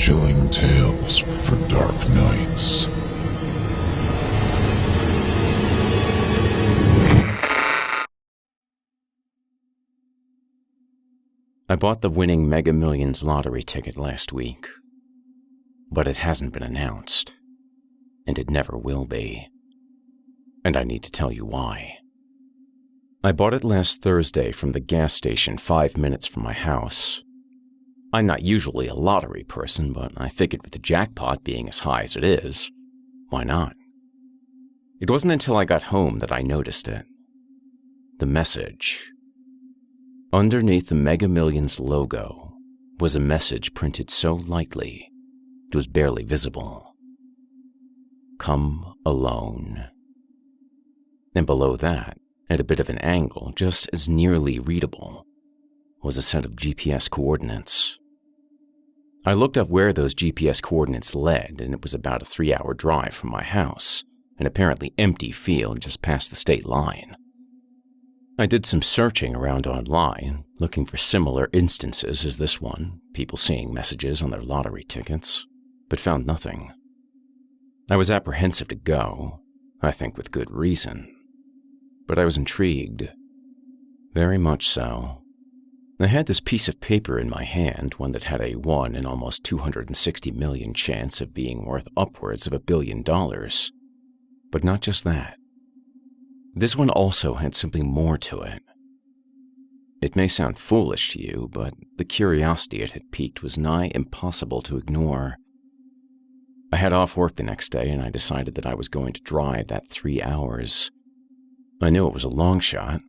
Chilling tales for dark nights. I bought the winning Mega Millions lottery ticket last week, but it hasn't been announced, and it never will be. And I need to tell you why. I bought it last Thursday from the gas station 5 minutes from my house. I'm not usually a lottery person, but I figured with the jackpot being as high as it is, why not? It wasn't until I got home that I noticed it. The message. Underneath the Mega Millions logo was a message printed so lightly it was barely visible. Come alone. And below that, at a bit of an angle, just as nearly readable, was a set of GPS coordinates. I looked up where those GPS coordinates led, and it was about a 3-hour drive from my house, an apparently empty field just past the state line. I did some searching around online, looking for similar instances as this one, people seeing messages on their lottery tickets, but found nothing. I was apprehensive to go, I think with good reason, but I was intrigued. Very much so. I had this piece of paper in my hand, one that had a 1 in almost 260 million chance of being worth upwards of $1 billion. But not just that. This one also had something more to it. It may sound foolish to you, but the curiosity it had piqued was nigh impossible to ignore. I had off work the next day, and I decided that I was going to drive that 3 hours. I knew it was a long shot.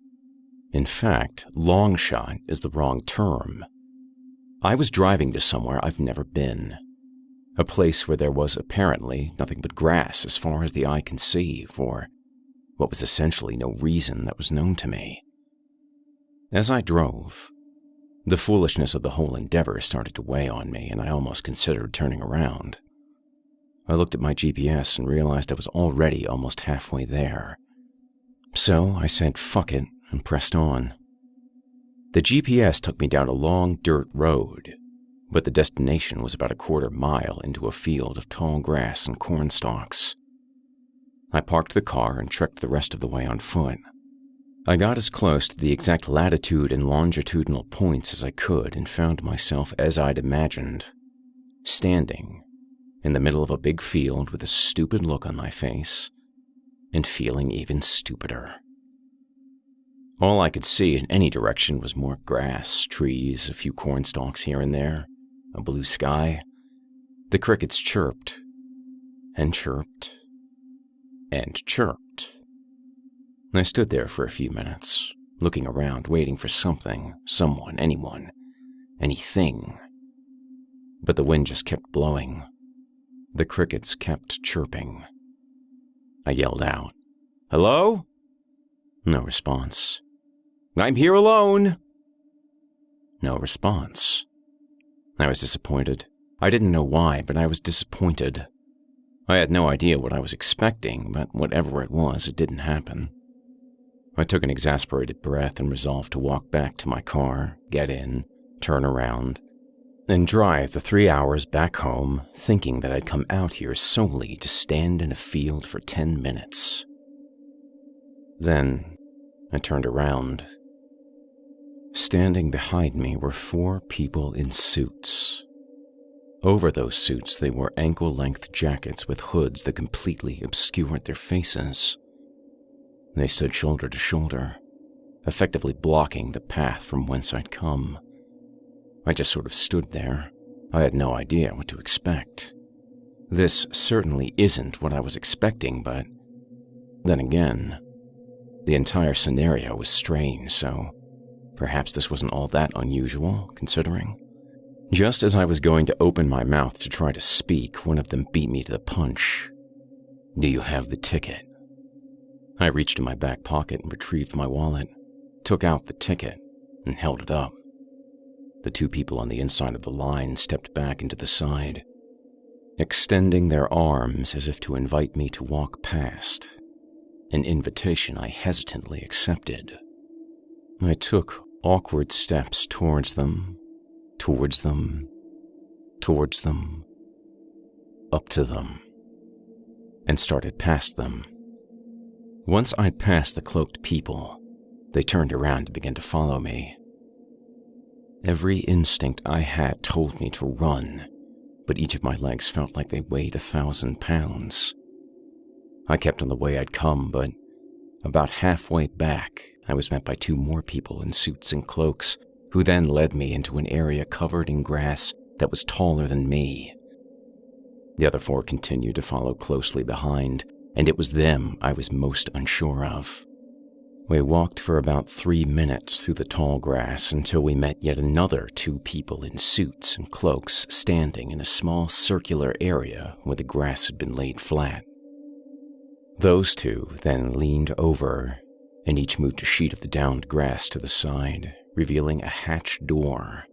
In fact, long shot is the wrong term. I was driving to somewhere I've never been. A place where there was apparently nothing but grass as far as the eye can see, for what was essentially no reason that was known to me. As I drove, the foolishness of the whole endeavor started to weigh on me, and I almost considered turning around. I looked at my GPS and realized I was already almost halfway there. So I said fuck it and pressed on. The GPS took me down a long dirt road, but the destination was about a 1/4 mile into a field of tall grass and corn stalks. I parked the car and trekked the rest of the way on foot. I got as close to the exact latitude and longitudinal points as I could and found myself as I'd imagined, standing in the middle of a big field with a stupid look on my face and feeling even stupider. All I could see in any direction was more grass, trees, a few corn stalks here and there, a blue sky. The crickets chirped and chirped and chirped. I stood there for a few minutes, looking around, waiting for something, someone, anyone, anything. But the wind just kept blowing. The crickets kept chirping. I yelled out, "Hello?" No response. "I'm here alone." No response. I was disappointed. I didn't know why, but I was disappointed. I had no idea what I was expecting, but whatever it was, it didn't happen. I took an exasperated breath and resolved to walk back to my car, get in, turn around, and drive the 3 hours back home, thinking that I'd come out here solely to stand in a field for 10 minutes. Then I turned around. Standing behind me were 4 people in suits. Over those suits, they wore ankle-length jackets with hoods that completely obscured their faces. They stood shoulder to shoulder, effectively blocking the path from whence I'd come. I just sort of stood there. I had no idea what to expect. This certainly isn't what I was expecting, but then again, the entire scenario was strange, so perhaps this wasn't all that unusual, considering. Just as I was going to open my mouth to try to speak, one of them beat me to the punch. "Do you have the ticket?" I reached in my back pocket and retrieved my wallet, took out the ticket, and held it up. The 2 people on the inside of the line stepped back into the side, extending their arms as if to invite me to walk past, an invitation I hesitantly accepted. I took awkward steps towards them, towards them, up to them, and started past them. Once I'd passed the cloaked people, they turned around and began to follow me. Every instinct I had told me to run, but each of my legs felt like they weighed 1,000 pounds. I kept on the way I'd come, but about halfway back, I was met by 2 more people in suits and cloaks, who then led me into an area covered in grass that was taller than me. The other 4 continued to follow closely behind, and it was them I was most unsure of. We walked for about 3 minutes through the tall grass until we met yet another 2 people in suits and cloaks standing in a small circular area where the grass had been laid flat. Those 2 then leaned over and each moved a sheet of the downed grass to the side, revealing a hatched door.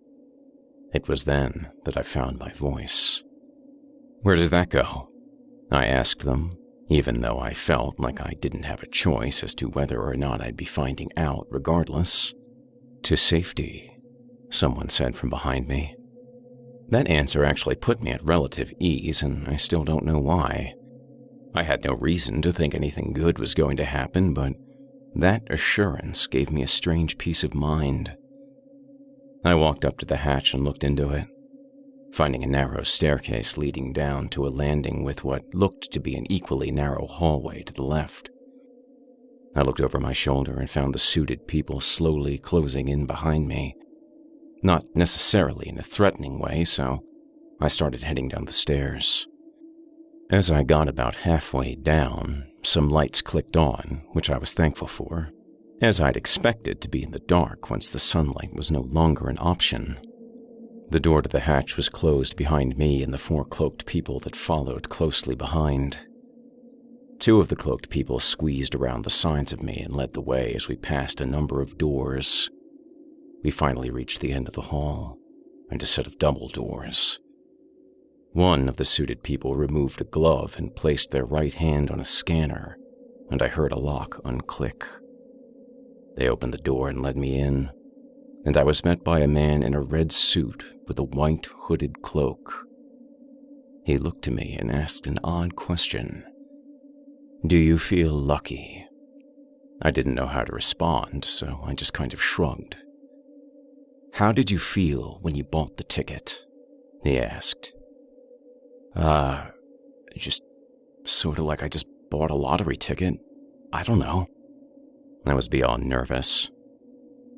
It was then that I found my voice. "Where does that go?" I asked them, even though I felt like I didn't have a choice as to whether or not I'd be finding out regardless. "To safety," someone said from behind me. That answer actually put me at relative ease, and I still don't know why. I had no reason to think anything good was going to happen, but that assurance gave me a strange peace of mind. I walked up to the hatch and looked into it, finding a narrow staircase leading down to a landing with what looked to be an equally narrow hallway to the left. I looked over my shoulder and found the suited people slowly closing in behind me. Not necessarily in a threatening way, so I started heading down the stairs. As I got about halfway down, some lights clicked on, which I was thankful for, as I'd expected to be in the dark once the sunlight was no longer an option. The door to the hatch was closed behind me and the 4 cloaked people that followed closely behind. 2 of the cloaked people squeezed around the sides of me and led the way as we passed a number of doors. We finally reached the end of the hall, and a set of double doors. One of the suited people removed a glove and placed their right hand on a scanner, and I heard a lock unclick. They opened the door and led me in, and I was met by a man in a red suit with a white hooded cloak. He looked to me and asked an odd question. "Do you feel lucky?" I didn't know how to respond, so I just kind of shrugged. "How did you feel when you bought the ticket?" he asked. Just sort of like I just bought a lottery ticket. I don't know." I was beyond nervous.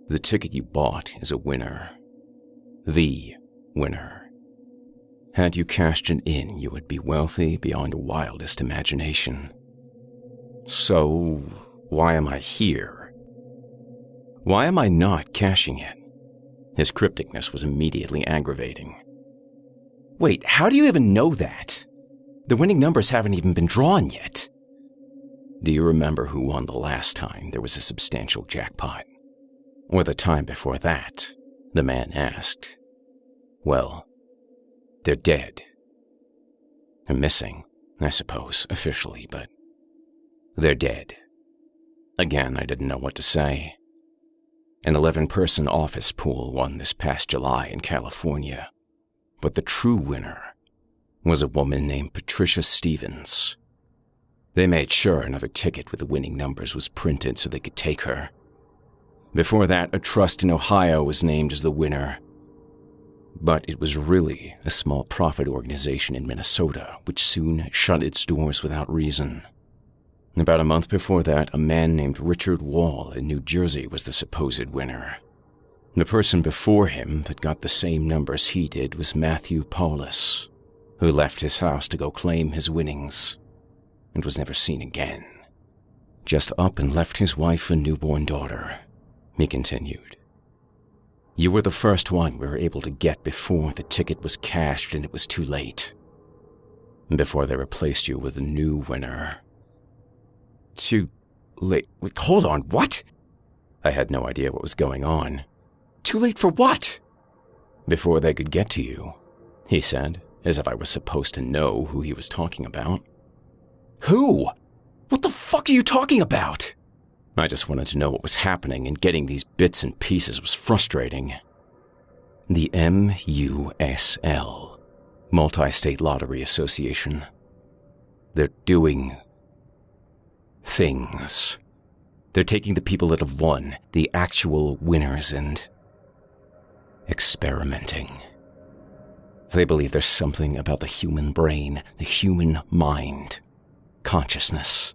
"The ticket you bought is a winner. The winner. Had you cashed it in, you would be wealthy beyond your wildest imagination. So, why am I here? Why am I not cashing it?" His crypticness was immediately aggravating. "Wait, how do you even know that? The winning numbers haven't even been drawn yet." "Do you remember who won the last time there was a substantial jackpot? Or the time before that?" the man asked. "Well, they're dead. They're missing, I suppose, officially, but they're dead." Again, I didn't know what to say. An 11-person office pool won this past July in California, but the true winner was a woman named Patricia Stevens. They made sure another ticket with the winning numbers was printed so they could take her. Before that, a trust in Ohio was named as the winner. But it was really a small profit organization in Minnesota, which soon shut its doors without reason. About a month before that, a man named Richard Wall in New Jersey was the supposed winner. The person before him that got the same numbers he did was Matthew Paulus, who left his house to go claim his winnings and was never seen again. "Just up and left his wife and newborn daughter," he continued. "You were the first one we were able to get before the ticket was cashed and it was too late. Before they replaced you with a new winner." "Too late? Wait, hold on, what?" I had no idea what was going on. "Too late for what?" "Before they could get to you," he said, as if I was supposed to know who he was talking about. "Who? What the fuck are you talking about?" I just wanted to know what was happening, and getting these bits and pieces was frustrating. "The MUSL," Multi-State Lottery Association. They're doing things. They're taking the people that have won, the actual winners, and experimenting. They believe there's something about the human brain, the human mind, consciousness,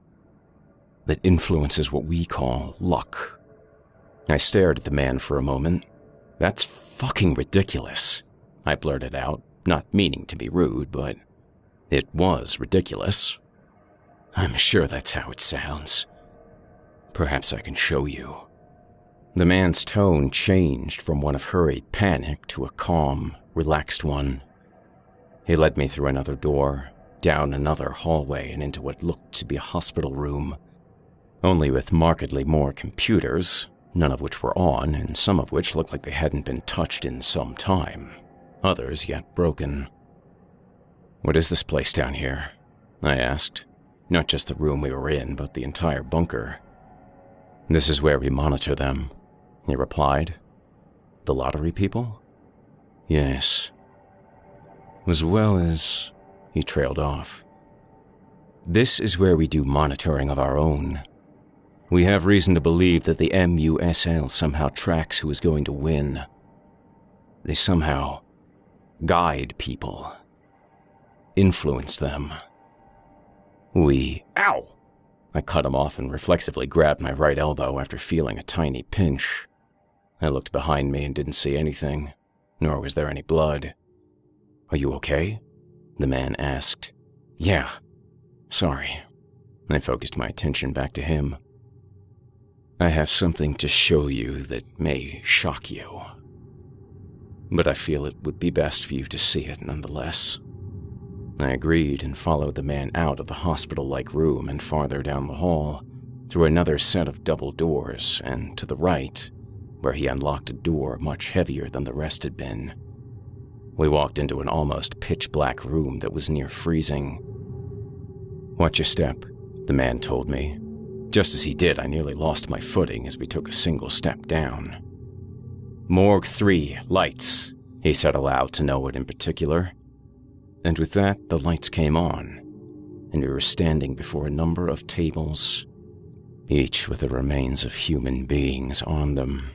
that influences what we call luck. I stared at the man for a moment. "That's fucking ridiculous," I blurted out, not meaning to be rude, but it was ridiculous. "I'm sure that's how it sounds. Perhaps I can show you." The man's tone changed from one of hurried panic to a calm, relaxed one. He led me through another door, down another hallway, and into what looked to be a hospital room, only with markedly more computers, none of which were on, and some of which looked like they hadn't been touched in some time, others yet broken. "What is this place down here?" I asked. Not just the room we were in, but the entire bunker. "This is where we monitor them," he replied. "The lottery people?" "Yes. As well as..." he trailed off. "This is where we do monitoring of our own. We have reason to believe that the MUSL somehow tracks who is going to win. They somehow guide people, influence them. Ow! I cut him off and reflexively grabbed my right elbow after feeling a tiny pinch. I looked behind me and didn't see anything, nor was there any blood. "Are you okay?" the man asked. "Yeah. Sorry." I focused my attention back to him. "I have something to show you that may shock you, but I feel it would be best for you to see it nonetheless." I agreed and followed the man out of the hospital-like room and farther down the hall, through another set of double doors, and to the right, where he unlocked a door much heavier than the rest had been. We walked into an almost pitch-black room that was near freezing. "Watch your step," the man told me. Just as he did, I nearly lost my footing as we took a single step down. "Morgue 3, lights," he said aloud to no one in particular. And with that, the lights came on, and we were standing before a number of tables, each with the remains of human beings on them,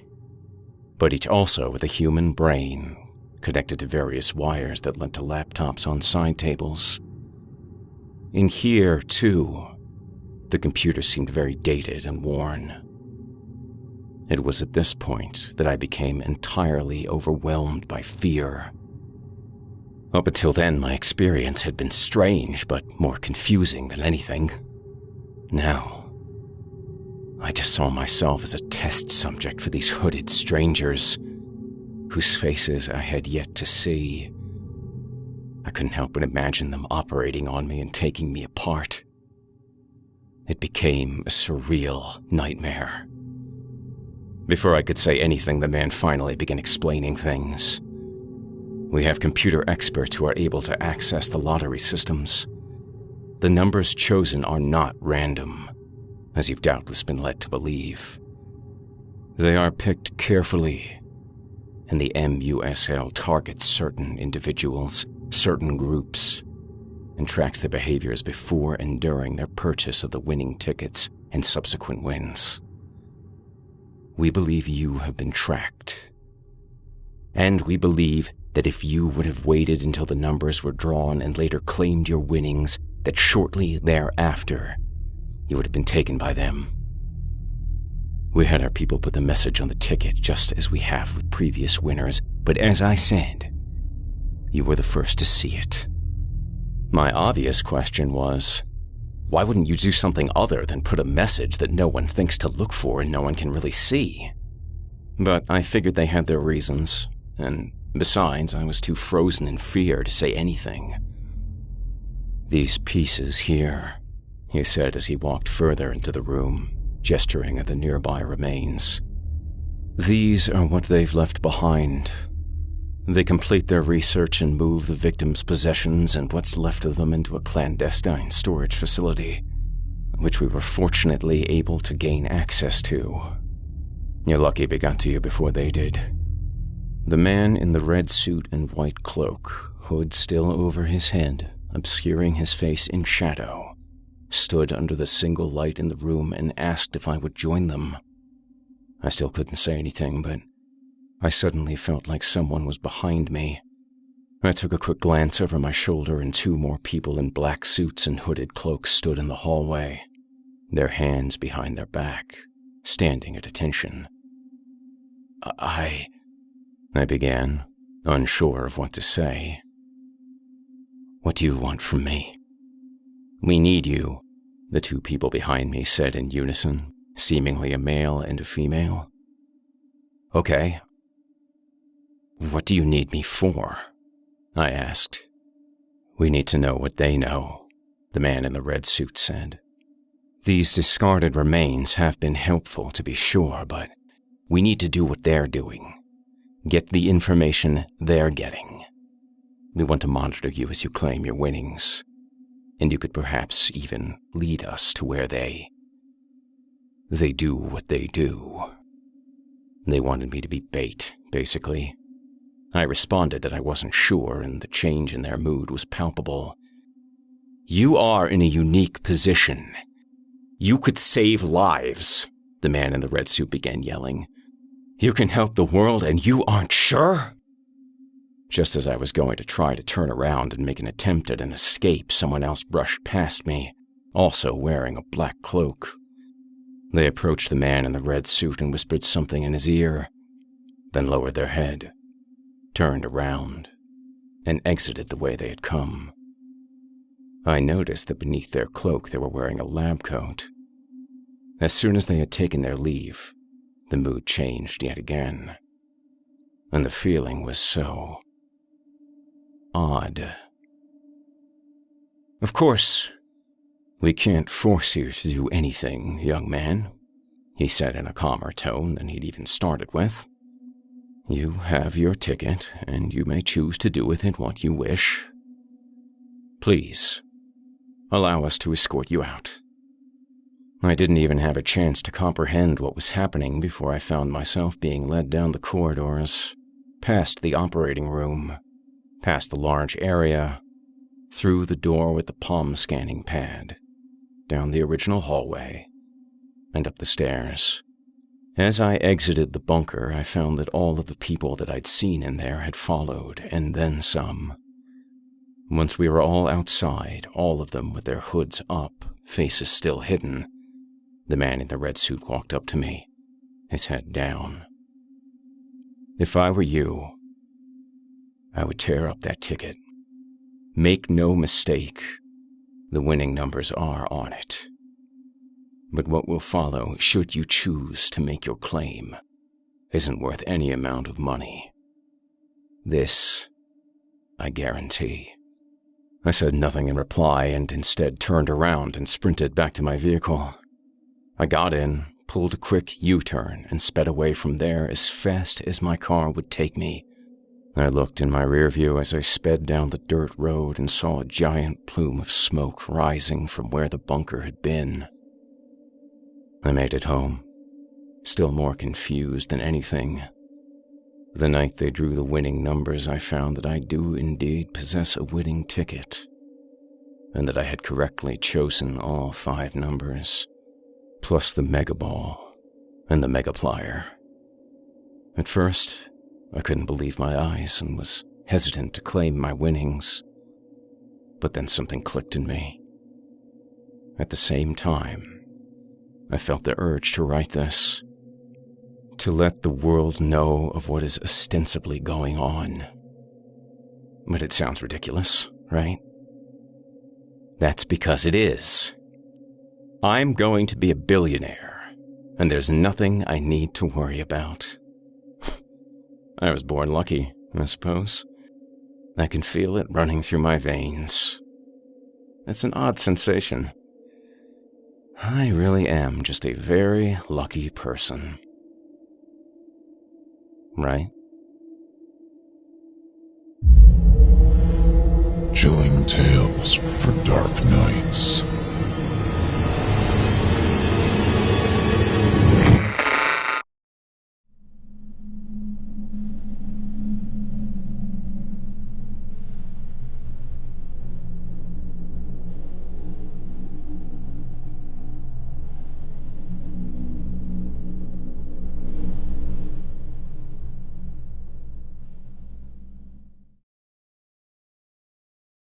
but each also with a human brain connected to various wires that led to laptops on side tables. In here, too, the computer seemed very dated and worn. It was at this point that I became entirely overwhelmed by fear. Up until then, my experience had been strange, but more confusing than anything. Now, I just saw myself as a test subject for these hooded strangers, whose faces I had yet to see. I couldn't help but imagine them operating on me and taking me apart. It became a surreal nightmare. Before I could say anything, the man finally began explaining things. "We have computer experts who are able to access the lottery systems. The numbers chosen are not random, as you've doubtless been led to believe. They are picked carefully, and the MUSL targets certain individuals, certain groups, and tracks their behaviors before and during their purchase of the winning tickets and subsequent wins. We believe you have been tracked, and we believe that if you would have waited until the numbers were drawn and later claimed your winnings, that shortly thereafter, you would have been taken by them. We had our people put the message on the ticket just as we have with previous winners, but as I said, you were the first to see it. My obvious question was, why wouldn't you do something other than put a message that no one thinks to look for and no one can really see? But I figured they had their reasons, and besides, I was too frozen in fear to say anything. "These pieces here," he said as he walked further into the room, gesturing at the nearby remains. "These are what they've left behind. They complete their research and move the victim's possessions and what's left of them into a clandestine storage facility, which we were fortunately able to gain access to. You're lucky we got to you before they did." The man in the red suit and white cloak, hood still over his head, obscuring his face in shadow, stood under the single light in the room and asked if I would join them. I still couldn't say anything, but I suddenly felt like someone was behind me. I took a quick glance over my shoulder and 2 more people in black suits and hooded cloaks stood in the hallway, their hands behind their back, standing at attention. I began, unsure of what to say. "What do you want from me?" "We need you," the 2 people behind me said in unison, seemingly a male and a female. "Okay. What do you need me for?" I asked. "We need to know what they know," the man in the red suit said. "These discarded remains have been helpful, to be sure, but we need to do what they're doing. Get the information they're getting. We want to monitor you as you claim your winnings, and you could perhaps even lead us to where they do what they do." They wanted me to be bait, basically. I responded that I wasn't sure, and the change in their mood was palpable. "You are in a unique position. You could save lives," the man in the red suit began yelling. "You can help the world, and you aren't sure?" Just as I was going to try to turn around and make an attempt at an escape, someone else brushed past me, also wearing a black cloak. They approached the man in the red suit and whispered something in his ear, then lowered their head, turned around, and exited the way they had come. I noticed that beneath their cloak they were wearing a lab coat. As soon as they had taken their leave, the mood changed yet again, and the feeling was so odd. "Of course, we can't force you to do anything, young man," he said in a calmer tone than he'd even started with. "You have your ticket, and you may choose to do with it what you wish. Please, allow us to escort you out." I didn't even have a chance to comprehend what was happening before I found myself being led down the corridors, past the operating room, past the large area, through the door with the palm scanning pad, down the original hallway, and up the stairs. As I exited the bunker, I found that all of the people that I'd seen in there had followed, and then some. Once we were all outside, all of them with their hoods up, faces still hidden, the man in the red suit walked up to me, his head down. "If I were you, I would tear up that ticket. Make no mistake, the winning numbers are on it. But what will follow, should you choose to make your claim, isn't worth any amount of money. This, I guarantee." I said nothing in reply and instead turned around and sprinted back to my vehicle. I got in, pulled a quick U-turn, and sped away from there as fast as my car would take me. I looked in my rear view as I sped down the dirt road and saw a giant plume of smoke rising from where the bunker had been. I made it home, still more confused than anything. The night they drew the winning numbers, I found that I do indeed possess a winning ticket, and that I had correctly chosen all 5 numbers, plus the Mega Ball and the Megaplier. At first, I couldn't believe my eyes and was hesitant to claim my winnings, but then something clicked in me. At the same time, I felt the urge to write this, to let the world know of what is ostensibly going on. But it sounds ridiculous, right? That's because it is. I'm going to be a billionaire, and there's nothing I need to worry about. I was born lucky, I suppose. I can feel it running through my veins. It's an odd sensation. I really am just a very lucky person. Right? Chilling tales for dark nights.